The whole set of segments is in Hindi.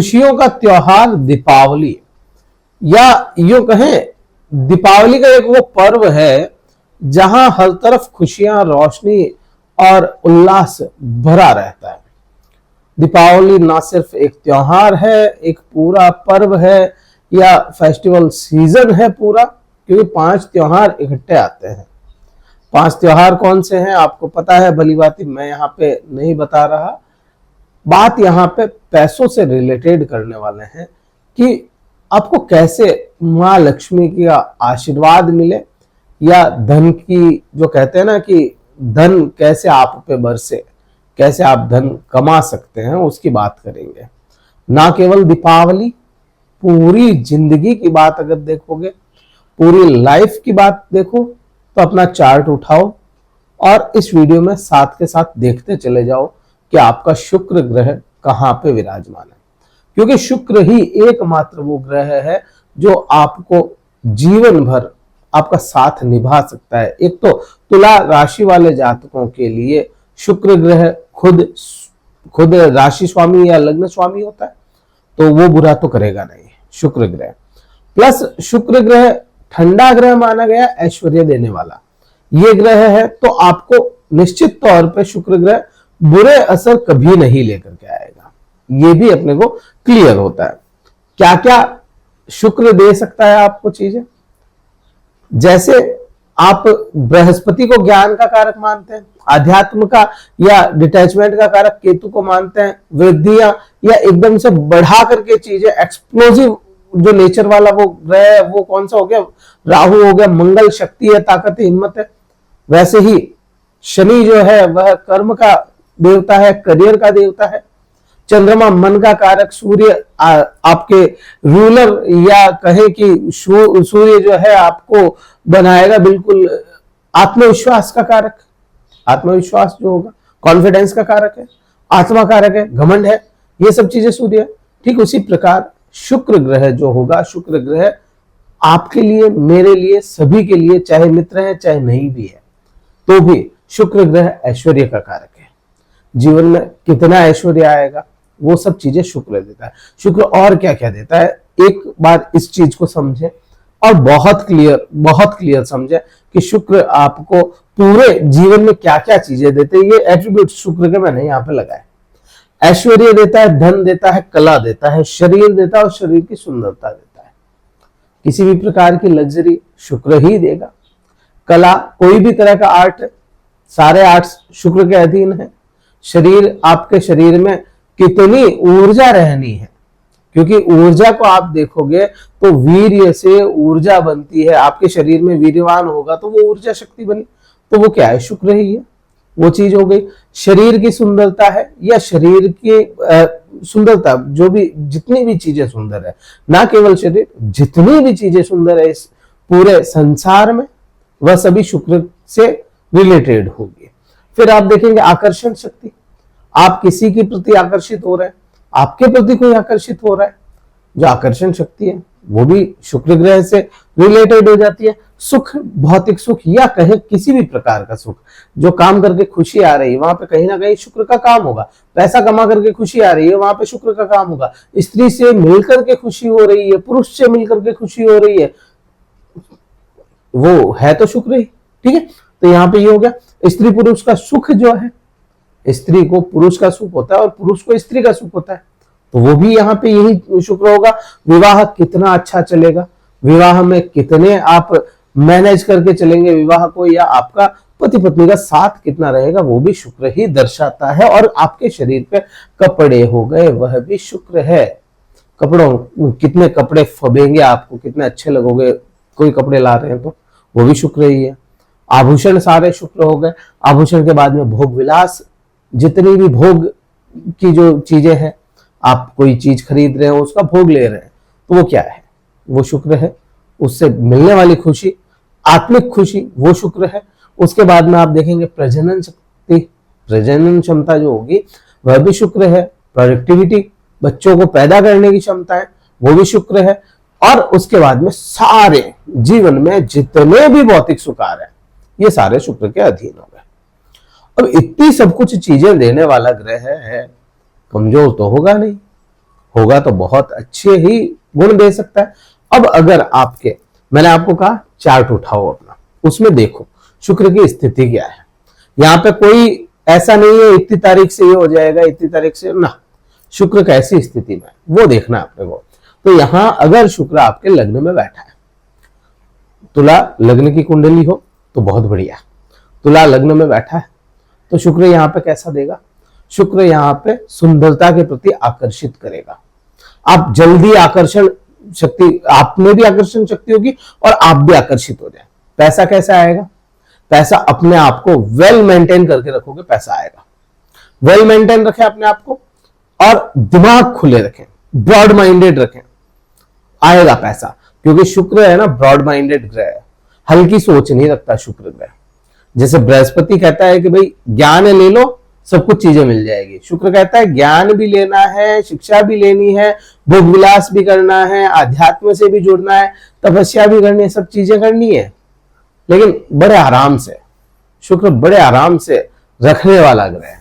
खुशियों का त्योहार दीपावली, या यूं कहें दीपावली का एक वो पर्व है जहां हर तरफ खुशियां, रोशनी और उल्लास भरा रहता है। दीपावली ना सिर्फ एक त्योहार है, एक पूरा पर्व है या फेस्टिवल सीजन है पूरा, क्योंकि 5 त्योहार इकट्ठे आते हैं। 5 त्योहार कौन से हैं आपको पता है, भली भांति मैं यहाँ पे नहीं बता रहा। बात यहाँ पे पैसों से रिलेटेड करने वाले हैं कि आपको कैसे माँ लक्ष्मी का आशीर्वाद मिले, या धन की जो कहते हैं ना कि धन कैसे आप पे बरसे, कैसे आप धन कमा सकते हैं, उसकी बात करेंगे। ना केवल दीपावली, पूरी जिंदगी की बात अगर देखोगे, पूरी लाइफ की बात देखो, तो अपना चार्ट उठाओ और इस वीडियो में साथ के साथ देखते चले जाओ कि आपका शुक्र ग्रह कहां पे विराजमान है। क्योंकि शुक्र ही एकमात्र वो ग्रह है जो आपको जीवन भर आपका साथ निभा सकता है। एक तो तुला राशि वाले जातकों के लिए शुक्र ग्रह खुद राशि स्वामी या लग्न स्वामी होता है, तो वो बुरा तो करेगा नहीं शुक्र ग्रह। प्लस शुक्र ग्रह ठंडा ग्रह माना गया, ऐश्वर्य देने वाला ये ग्रह है, तो आपको निश्चित तौर पे शुक्र ग्रह बुरे असर कभी नहीं लेकर के आएगा। ये भी अपने को क्लियर होता है। क्या क्या शुक्र दे सकता है आपको चीजें, जैसे आप बृहस्पति को ज्ञान का कारक मानते हैं, आध्यात्म का या डिटैचमेंट का कारक केतु को मानते हैं, वृद्धियां या एकदम से बढ़ा करके चीजें एक्सप्लोजिव जो नेचर वाला वो ग्रह है, वो कौन सा हो गया, राहु हो गया। मंगल शक्ति है, ताकत है, हिम्मत है। वैसे ही शनि जो है वह कर्म का देवता है, करियर का देवता है। चंद्रमा मन का कारक, सूर्य आपके रूलर, या कहे कि सूर्य जो है आपको बनाएगा बिल्कुल आत्मविश्वास का कारक। आत्मविश्वास जो होगा कॉन्फिडेंस का कारक है, आत्मा कारक है, घमंड है, ये सब चीजें सूर्य है। ठीक उसी प्रकार शुक्र ग्रह जो होगा, शुक्र ग्रह आपके लिए, मेरे लिए, सभी के लिए, चाहे मित्र है चाहे नहीं भी है, तो भी शुक्र ग्रह ऐश्वर्य का कारक है। जीवन में कितना ऐश्वर्य आएगा वो सब चीजें शुक्र देता है। शुक्र और क्या क्या देता है, एक बार इस चीज को समझे और बहुत क्लियर समझे कि शुक्र आपको पूरे जीवन में क्या क्या चीजें देते हैं। ये एट्रीब्यूट शुक्र के मैंने यहाँ पे लगाए। ऐश्वर्य देता है, धन देता है, कला देता है, शरीर देता है और शरीर की सुंदरता देता है। किसी भी प्रकार की लग्जरी शुक्र ही देगा। कला, कोई भी तरह का आर्ट, सारे आर्ट्स शुक्र के अधीन है। शरीर, आपके शरीर में कितनी ऊर्जा रहनी है, क्योंकि ऊर्जा को आप देखोगे तो वीर्य से ऊर्जा बनती है। आपके शरीर में वीर्यवान होगा तो वो ऊर्जा शक्ति बनी, तो वो क्या है, शुक्र ही है। वो चीज हो गई। शरीर की सुंदरता है, या शरीर की सुंदरता, जो भी जितनी भी चीजें सुंदर है, ना केवल शरीर, जितनी भी चीजें सुंदर है इस पूरे संसार में, वह सभी शुक्र से रिलेटेड होगी। फिर आप देखेंगे आकर्षण शक्ति। आप किसी के प्रति आकर्षित हो रहे हैं, आपके प्रति कोई आकर्षित हो रहा है, जो आकर्षण शक्ति है वो भी शुक्र ग्रह से रिलेटेड हो जाती है। सुख, भौतिक सुख या कहे किसी भी प्रकार का सुख, जो काम करके खुशी आ रही है वहां पे कहीं ना कहीं शुक्र का काम होगा। पैसा कमा करके खुशी आ रही है, वहां पे शुक्र का काम होगा। स्त्री से मिलकर के खुशी हो रही है, पुरुष से मिलकर के खुशी हो रही है, वो है तो शुक्र ही। ठीक है, तो यहाँ पे ये हो गया। स्त्री पुरुष का सुख जो है, स्त्री को पुरुष का सुख होता है और पुरुष को स्त्री का सुख होता है, तो वो भी यहाँ पे यही शुक्र होगा। विवाह कितना अच्छा चलेगा, विवाह में कितने आप मैनेज करके चलेंगे विवाह को, या आपका पति पत्नी का साथ कितना रहेगा, वो भी शुक्र ही दर्शाता है। और आपके शरीर पे कपड़े हो गए, वह भी शुक्र है। कपड़ों, कितने कपड़े फबेंगे आपको, कितने अच्छे लगोगे, कोई कपड़े ला रहे हैं तो वो भी शुक्र ही है। आभूषण सारे शुक्र हो गए। आभूषण के बाद में भोग विलास, जितनी भी भोग की जो चीजें हैं, आप कोई चीज खरीद रहे हो, उसका भोग ले रहे हैं, तो वो क्या है, वो शुक्र है। उससे मिलने वाली खुशी, आत्मिक खुशी, वो शुक्र है। उसके बाद में आप देखेंगे प्रजनन शक्ति, प्रजनन क्षमता जो होगी वह भी शुक्र है। प्रोडक्टिविटी, बच्चों को पैदा करने की क्षमता है, वो भी शुक्र है। और उसके बाद में सारे जीवन में जितने भी भौतिक सुख आ रहे हैं, ये सारे शुक्र के अधीन हो गए। अब इतनी सब कुछ चीजें देने वाला ग्रह है, कमजोर तो होगा नहीं। होगा तो बहुत अच्छे ही गुण दे सकता है। अब अगर आपके, मैंने आपको कहा चार्ट उठाओ अपना, उसमें देखो शुक्र की स्थिति क्या है। यहाँ पे कोई ऐसा नहीं है इतनी तारीख से ये हो जाएगा, इतनी तारीख से ना, शुक्र कैसी स्थिति में वो देखना अपने को। तो यहां अगर शुक्र आपके लग्न में बैठा है, तुला लग्न की कुंडली हो तो बहुत बढ़िया, तुला लग्न में बैठा है तो शुक्र यहाँ पे कैसा देगा? शुक्र यहाँ पे सुंदरता के प्रति आकर्षित करेगा। आप जल्दी आकर्षण शक्ति, आप में भी आकर्षण शक्ति होगी और आप भी आकर्षित हो जाए। पैसा कैसा आएगा? पैसा अपने आप को वेल मेंटेन करके रखोगे, पैसा आएगा। वेल मेंटेन रखें अपने आप को और दिमाग खुले रखें, ब्रॉड माइंडेड रखें, आएगा पैसा। क्योंकि शुक्र है ना ब्रॉड माइंडेड ग्रह है, हल्की सोच नहीं रखता शुक्र ग्रह। जैसे बृहस्पति कहता है कि भाई ज्ञान ले लो, सब कुछ चीजें मिल जाएगी, शुक्र कहता है ज्ञान भी लेना है, शिक्षा भी लेनी है, भोग विलास भी करना है, आध्यात्म से भी जुड़ना है, तपस्या भी करनी है, सब चीजें करनी है, लेकिन बड़े आराम से। शुक्र बड़े आराम से रखने वाला ग्रह है,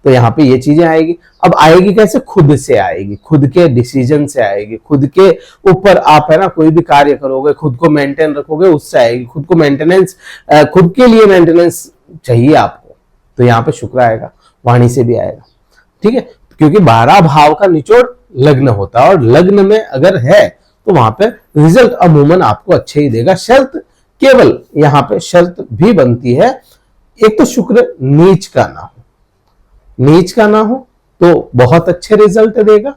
तो यहाँ पे ये चीजें आएगी। अब आएगी कैसे? खुद से आएगी, खुद के डिसीजन से आएगी, खुद के ऊपर आप है ना कोई भी कार्य करोगे, खुद को मेंटेन रखोगे, उससे आएगी। खुद को मेंटेनेंस, खुद के लिए मेंटेनेंस चाहिए आपको, तो यहाँ पे शुक्र आएगा, वाणी से भी आएगा। ठीक है, क्योंकि 12 भाव का निचोड़ लग्न होता है और लग्न में अगर है तो वहां पे रिजल्ट अमूमन आपको अच्छे ही देगा। शर्त, केवल यहाँ पे शर्त भी बनती है, एक तो शुक्र नीच का ना हो, नीच का ना हो तो बहुत अच्छे रिजल्ट देगा।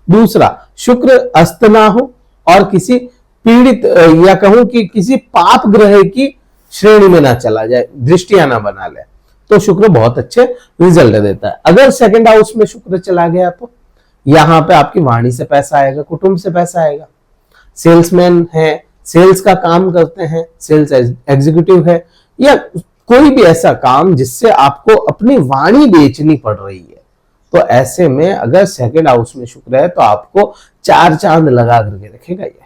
दूसरा, शुक्र अस्त ना हो और किसी पीड़ित या कहूं कि किसी पाप ग्रह की श्रेणी में ना चला जाए, दृष्टियां ना बना ले, तो शुक्र बहुत अच्छे रिजल्ट देता है। अगर सेकंड हाउस में शुक्र चला गया तो यहां पे आपकी वाणी से पैसा आएगा, कुटुंब से पैसा आएगा। सेल्समैन है, सेल्स का काम करते हैं, सेल्स एग्जीक्यूटिव है, या कोई भी ऐसा काम जिससे आपको अपनी वाणी बेचनी पड़ रही है, तो ऐसे में अगर सेकंड हाउस में शुक्र है तो आपको 4 चांद लगा करके रखेगा। ये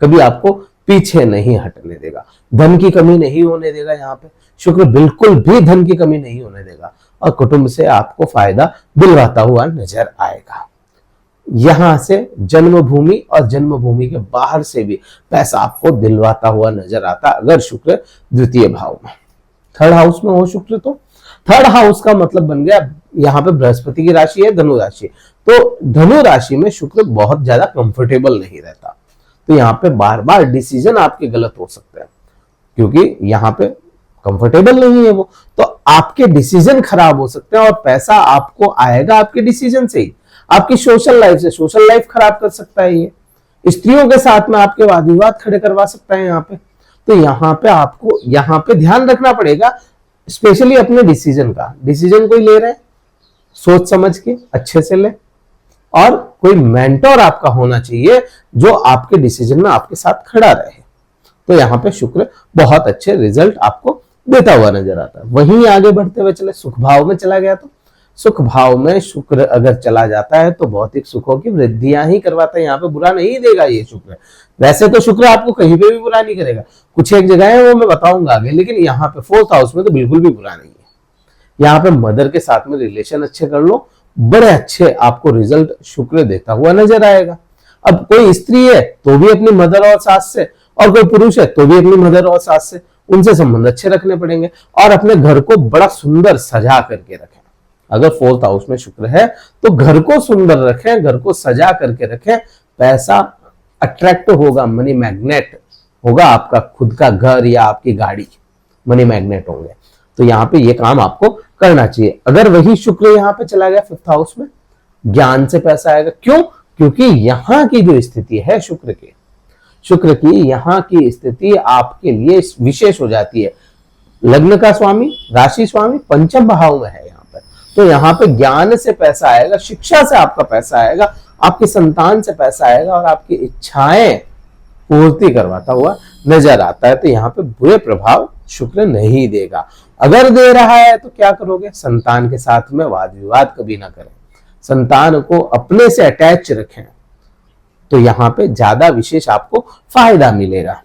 कभी आपको पीछे नहीं हटने देगा, धन की कमी नहीं होने देगा। यहाँ पे शुक्र बिल्कुल भी धन की कमी नहीं होने देगा और कुटुंब से आपको फायदा दिलवाता हुआ नजर आएगा। यहां से जन्मभूमि और जन्मभूमि के बाहर से भी पैसा आपको दिलवाता हुआ नजर आता अगर शुक्र द्वितीय भाव में, थर्ड हाउस में हो शुक्र। तो थर्ड हाउस का मतलब बन गया, यहाँ पे बृहस्पति की राशि है धनु राशि, तो धनु राशि में शुक्र बहुत ज्यादा कंफर्टेबल नहीं रहता, तो यहाँ पे बार बार डिसीजन आपके गलत हो सकते हैं, क्योंकि यहाँ पे कंफर्टेबल नहीं है वो, तो आपके डिसीजन खराब हो सकते हैं और पैसा आपको आएगा आपके डिसीजन से ही। आपकी सोशल लाइफ से, सोशल लाइफ खराब कर सकता है ये, स्त्रियों के साथ में आपके वाद विवाद खड़े करवा सकता है यहाँ पे। तो यहाँ पे आपको यहाँ पे ध्यान रखना पड़ेगा, स्पेशली अपने डिसीजन का। डिसीजन कोई ले रहे हैं सोच समझ के अच्छे से ले, और कोई मेंटोर आपका होना चाहिए जो आपके डिसीजन में आपके साथ खड़ा रहे। तो यहाँ पे शुक्र बहुत अच्छे रिजल्ट आपको देता हुआ नजर आता है। वहीं आगे बढ़ते हुए चले, सुख भाव में चला गया तो सुख भाव में शुक्र अगर चला जाता है तो भौतिक सुखों की वृद्धियां ही करवाता है। यहाँ पे बुरा नहीं देगा ये शुक्र। वैसे तो शुक्र आपको कहीं पे भी बुरा नहीं करेगा, कुछ एक जगह है वो मैं बताऊंगा आगे, लेकिन यहाँ पे 4th हाउस में तो बिल्कुल भी बुरा नहीं है। यहाँ पे मदर के साथ में रिलेशन अच्छे कर लो, बड़े अच्छे आपको रिजल्ट शुक्र देता हुआ नजर आएगा। अब कोई स्त्री है तो भी अपनी मदर और सास से, और कोई पुरुष है तो भी अपनी मदर और सास से, उनसे संबंध अच्छे रखने पड़ेंगे और अपने घर को बड़ा सुंदर सजा करके रखें। अगर 4th हाउस में शुक्र है तो घर को सुंदर रखें, घर को सजा करके रखें, पैसा अट्रैक्ट होगा, मनी मैग्नेट होगा, आपका खुद का घर या आपकी गाड़ी मनी मैग्नेट होंगे। तो यहाँ पे ये काम आपको करना चाहिए। अगर वही शुक्र यहाँ पे चला गया 5th हाउस में, ज्ञान से पैसा आएगा। क्यों? क्योंकि यहाँ की जो स्थिति है शुक्र की यहाँ की स्थिति आपके लिए विशेष हो जाती है। लग्न का स्वामी, राशि स्वामी पंचम भाव में है यहाँ पर, तो यहाँ पे ज्ञान से पैसा आएगा, शिक्षा से आपका पैसा आएगा, आपकी संतान से पैसा आएगा और आपकी इच्छाएं पूर्ति करवाता हुआ नजर आता है। तो यहाँ पे बुरे प्रभाव शुक्र नहीं देगा। अगर दे रहा है तो क्या करोगे? संतान के साथ में वाद विवाद कभी ना करें, संतान को अपने से अटैच रखें, तो यहाँ पे ज्यादा विशेष आपको फायदा मिलेगा।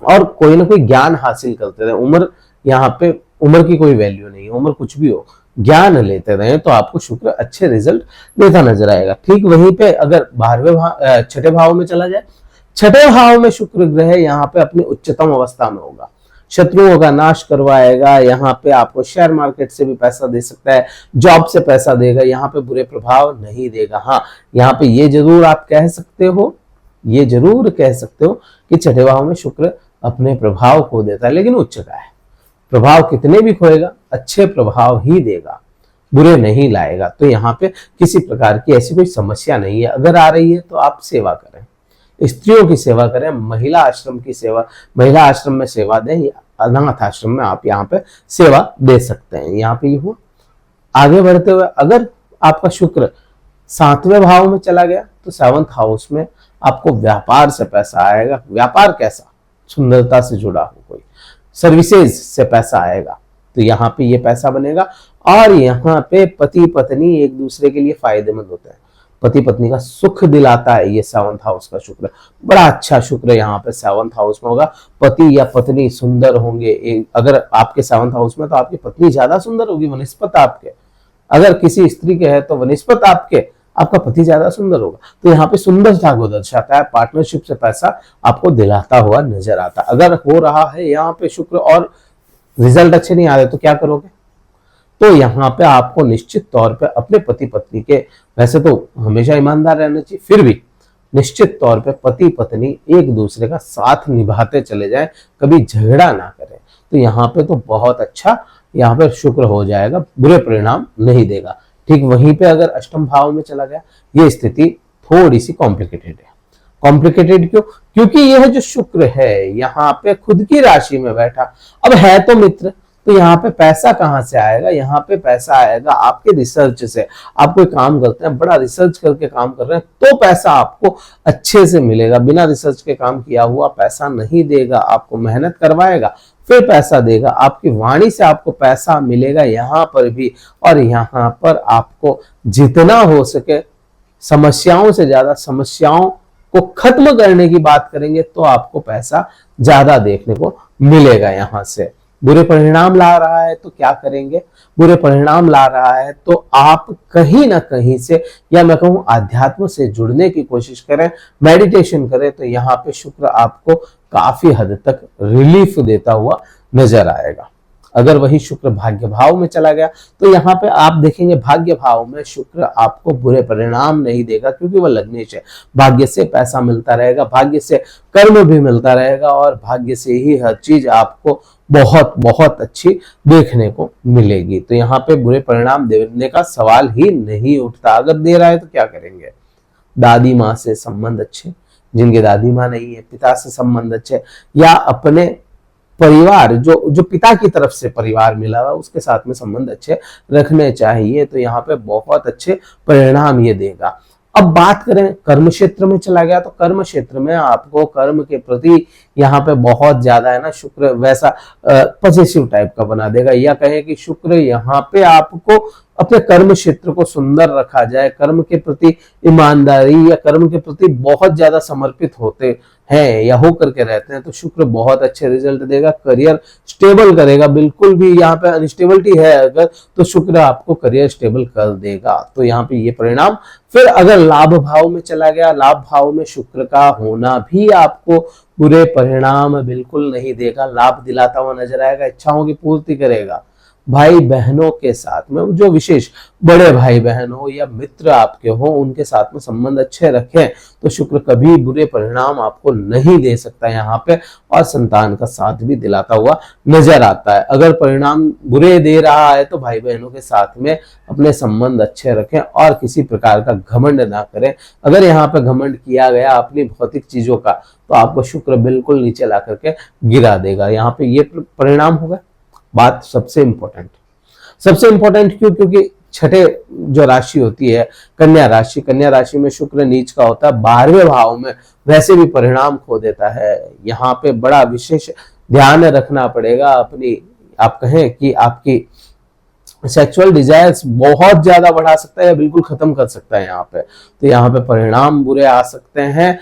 और कोई ना कोई ज्ञान हासिल करते रहे। उम्र यहाँ पे उम्र की कोई वैल्यू नहीं है, उम्र कुछ भी हो, ज्ञान लेते रहे तो आपको शुक्र अच्छे रिजल्ट देता नजर आएगा। ठीक वहीं पे अगर 6ठे भाव में चला जाए, 6ठे भाव में शुक्र ग्रह यहाँ पे अपनी उच्चतम अवस्था में होगा, शत्रुओं का नाश करवाएगा, यहाँ पे आपको शेयर मार्केट से भी पैसा दे सकता है, जॉब से पैसा देगा, यहाँ पे बुरे प्रभाव नहीं देगा। हाँ, यहाँ पे ये जरूर आप कह सकते हो, ये जरूर कह सकते हो कि 6ठे भाव में शुक्र अपने प्रभाव खो देता है, लेकिन उच्च का है, प्रभाव कितने भी खोएगा अच्छे प्रभाव ही देगा, बुरे नहीं लाएगा। तो यहाँ पे किसी प्रकार की ऐसी कोई समस्या नहीं है। अगर आ रही है तो आप सेवा करें, स्त्रियों की सेवा करें, महिला आश्रम की सेवा, महिला आश्रम में सेवा दें, या अनाथ आश्रम में आप यहाँ पे सेवा दे सकते हैं। यहाँ पे ये हुआ। आगे बढ़ते हुए अगर आपका शुक्र 7वें भाव में चला गया तो 7th हाउस में आपको व्यापार से पैसा आएगा। व्यापार कैसा? सुंदरता से जुड़ा हो, कोई सर्विसेज से पैसा आएगा, तो यहाँ पे ये पैसा बनेगा। और यहाँ पे पति पत्नी एक दूसरे के लिए फायदेमंद होते हैं, पति पत्नी का सुख दिलाता है ये 7th हाउस का शुक्र। बड़ा अच्छा शुक्र यहाँ पे 7th हाउस में होगा। पति या पत्नी सुंदर होंगे, अगर आपके 7th हाउस में तो आपकी पत्नी ज्यादा सुंदर होगी वनिस्पत आपके, अगर किसी स्त्री के है तो वनिस्पत आपका पति ज्यादा सुंदर होगा। तो यहाँ पे सुंदरता को दर्शाता है, पार्टनरशिप से पैसा आपको दिलाता हुआ नजर आता है। अगर हो रहा है यहाँ पे शुक्र और रिजल्ट अच्छे नहीं आ रहे तो क्या करोगे? तो यहाँ पे आपको निश्चित तौर पे अपने पति पत्नी के, वैसे तो हमेशा ईमानदार रहना चाहिए, फिर भी निश्चित तौर पे पति पत्नी एक दूसरे का साथ निभाते चले जाएं, कभी झगड़ा ना करें। तो यहाँ पे तो बहुत अच्छा यहाँ पे शुक्र हो जाएगा, बुरे परिणाम नहीं देगा। ठीक वहीं पे अगर अष्टम भाव में चला गया, ये स्थिति थोड़ी सी कॉम्प्लिकेटेड है। कॉम्प्लिकेटेड क्यों? क्योंकि यह जो शुक्र है यहाँ पे खुद की राशि में बैठा, अब है तो मित्र, तो यहाँ पे पैसा कहाँ से आएगा? यहाँ पे पैसा आएगा आपके रिसर्च से। आप कोई काम करते हैं, बड़ा रिसर्च करके काम कर रहे हैं, तो पैसा आपको अच्छे से मिलेगा। बिना रिसर्च के काम किया हुआ पैसा नहीं देगा, आपको मेहनत करवाएगा फिर पैसा देगा। आपकी वाणी से आपको पैसा मिलेगा यहाँ पर भी, और यहाँ पर आपको जितना हो सके समस्याओं से ज्यादा समस्याओं को खत्म करने की बात करेंगे तो आपको पैसा ज्यादा देखने को मिलेगा। यहाँ से बुरे परिणाम ला रहा है तो क्या करेंगे? बुरे परिणाम ला रहा है तो आप कहीं ना कहीं से, या मैं कहूं आध्यात्म से जुड़ने की कोशिश करें, मेडिटेशन करें, तो यहाँ पे शुक्र आपको काफी हद तक रिलीफ देता हुआ नजर आएगा। अगर वही शुक्र भाग्य भाव में चला गया तो यहाँ पे आप देखेंगे भाग्य भाव में शुक्र आपको बुरे परिणाम नहीं देगा, क्योंकि वह लग्नेश है। भाग्य से पैसा मिलता रहेगा, भाग्य से कर्म भी मिलता रहेगा, और भाग्य से ही हर चीज आपको बहुत बहुत अच्छी देखने को मिलेगी। तो यहाँ पे बुरे परिणाम देने का सवाल ही नहीं उठता। अगर दे रहा है तो क्या करेंगे? दादी माँ से संबंध अच्छे, जिनके दादी माँ नहीं है, पिता से संबंध अच्छे, या अपने परिवार जो पिता की तरफ से परिवार मिला हुआ उसके साथ में संबंध अच्छे रखने चाहिए। तो यहाँ पे बहुत अच्छे परिणाम ये देगा। अब बात करें कर्म क्षेत्र में चला गया, तो कर्म क्षेत्र में आपको कर्म के प्रति यहाँ पे बहुत ज्यादा है ना, शुक्र वैसा पॉजिटिव टाइप का बना देगा, या कहें कि शुक्र यहाँ पे आपको अपने कर्म क्षेत्र को सुंदर रखा जाए, कर्म के प्रति ईमानदारी या कर्म के प्रति बहुत ज्यादा समर्पित होते हैं या हो करके रहते हैं, तो शुक्र बहुत अच्छे रिजल्ट देगा। करियर स्टेबल करेगा, बिल्कुल भी यहाँ पे अनस्टेबिलिटी है अगर, तो शुक्र आपको करियर स्टेबल कर देगा। तो यहाँ पे ये परिणाम। फिर अगर लाभ भाव में चला गया, लाभ भाव में शुक्र का होना भी आपको बुरे परिणाम बिल्कुल नहीं देगा, लाभ दिलाता हुआ नजर आएगा, इच्छाओं की पूर्ति करेगा। भाई बहनों के साथ में, जो विशेष बड़े भाई बहन हो या मित्र आपके हो, उनके साथ में संबंध अच्छे रखें तो शुक्र कभी बुरे परिणाम आपको नहीं दे सकता यहाँ पे, और संतान का साथ भी दिलाता हुआ नजर आता है। अगर परिणाम बुरे दे रहा है तो भाई बहनों के साथ में अपने संबंध अच्छे रखें और किसी प्रकार का घमंड ना करें। अगर यहाँ पे घमंड किया गया अपनी भौतिक चीजों का, तो आपको शुक्र बिल्कुल नीचे ला करके गिरा देगा। यहाँ पे ये परिणाम होगा। बात सबसे इंपॉर्टेंट क्यों? क्योंकि छठे जो राशि होती है कन्या राशि, कन्या राशि में शुक्र नीच का होता है, 12वें भाव में वैसे भी परिणाम खो देता है। यहाँ पे बड़ा विशेष ध्यान रखना पड़ेगा अपनी, आप कहें कि आपकी सेक्सुअल डिजायर्स बहुत ज्यादा बढ़ा सकता है या बिल्कुल खत्म कर सकता है यहाँ पे। तो यहाँ पे परिणाम बुरे आ सकते हैं।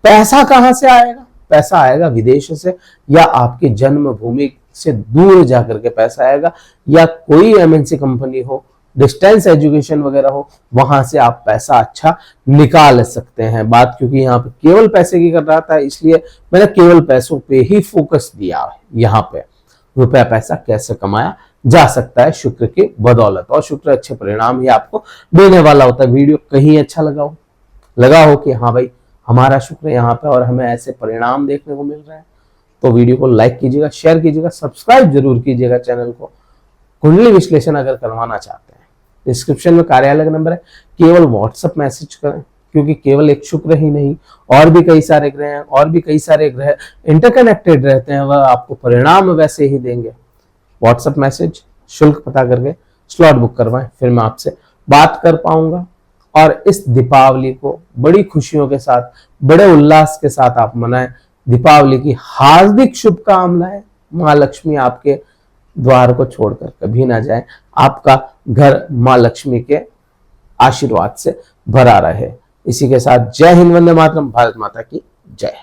पैसा कहां से आएगा? पैसा आएगा विदेश से या आपकी जन्मभूमि से दूर जाकर के पैसा आएगा, या कोई एमएनसी कंपनी हो, डिस्टेंस एजुकेशन वगैरह हो, वहां से आप पैसा अच्छा निकाल सकते हैं। बात क्योंकि यहाँ पे केवल पैसे की कर रहा था, इसलिए मैंने केवल पैसों पे ही फोकस दिया है। यहाँ पे रुपया पैसा कैसे कमाया जा सकता है शुक्र की बदौलत, और शुक्र अच्छे परिणाम ही आपको देने वाला होता है। वीडियो कहीं अच्छा लगा हो कि हाँ भाई हमारा शुक्र यहाँ पे और हमें ऐसे परिणाम देखने को मिल रहे हैं, तो वीडियो को लाइक कीजिएगा, शेयर कीजिएगा, सब्सक्राइब जरूर कीजिएगा चैनल को। कुंडली विश्लेषण अगर करवाना चाहते हैं, डिस्क्रिप्शन में कार्यालय का नंबर है, केवल व्हाट्सएप मैसेज करें, क्योंकि केवल एक शुक्र ही नहीं, और भी कई सारे ग्रह हैं, और भी कई सारे ग्रह इंटरकनेक्टेड रहते हैं, वह आपको परिणाम वैसे ही देंगे। व्हाट्सएप मैसेज, शुल्क पता करके स्लॉट बुक करवाएं, फिर मैं आपसे बात कर पाऊंगा। और इस दीपावली को बड़ी खुशियों के साथ, बड़े उल्लास के साथ आप मनाएं। दीपावली की हार्दिक शुभकामनाएं। माँ लक्ष्मी आपके द्वार को छोड़कर कभी ना जाए, आपका घर माँ लक्ष्मी के आशीर्वाद से भरा रहे। इसी के साथ जय हिंद, वंदे मातरम, भारत माता की जय।